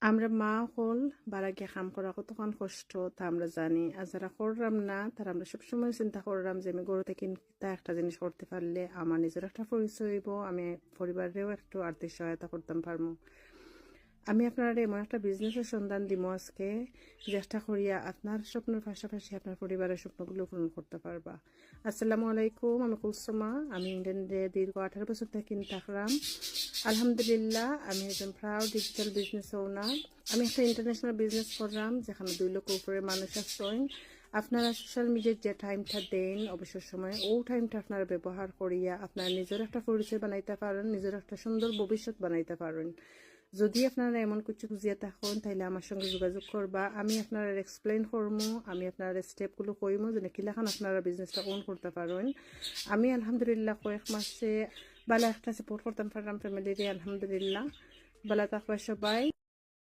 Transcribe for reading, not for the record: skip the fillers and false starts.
আমরা মা হল বারাকে কাম করা কতক্ষণ কষ্ট তা আমরা জানি, আর যারা করলাম না তারা আমরা সবসময় চিন্তা করলাম যে আমি গরু থেকে তা একটা জিনিস করতে পারলে আমার নিজের একটা পরিচয় হইব, আমি পরিবারেও একটু আর্থিক সহায়তা করতাম পারবো। আমি আপনার এমন একটা বিজনেসের সন্ধান দিব আজকে, চেষ্টা করিয়া আপনার স্বপ্নের পাশাপাশি আপনার পরিবারের স্বপ্নগুলো পূরণ করতে পারবা। আসসালামু আলাইকুম, আমি কুলসুমা। আমি ইন্ডিয়ানে দীর্ঘ 18 বছর থেকে থাকলাম। আলহামদুলিল্লাহ আমি একজন প্রাউড ডিজিটাল বিজনেস ওনার। আমি একটা ইন্টারন্যাশনাল বিজনেস করলাম যেখানে 2 লক্ষ উপরে মানুষ আসছেন। আপনারা সোশ্যাল মিডিয়ার যে টাইমটা দেন অবসর সময়, ও টাইমটা আপনারা ব্যবহার করিয়া আপনারা নিজের একটা পরিচয় বানাইতে পারেন, নিজের একটা সুন্দর ভবিষ্যৎ বানাইতে পারেন। যদি আপনারা এমন কিছু বুঝিয়ে থাকেন তাহলে আমার সঙ্গে যোগাযোগ করবা, আমি আপনারা এক্সপ্লেন করবো, আমি আপনারা স্টেপগুলো কইমো যে কিলাখান আপনারা বিজনেসটা অন করতে পারেন। আমি আলহামদুলিল্লাহ কয়েক মাসে ভালো একটা সাপোর্ট করতাম পারলাম ফ্যামিলিরে। আলহামদুলিল্লাহ ভালো থাকবা সবাই।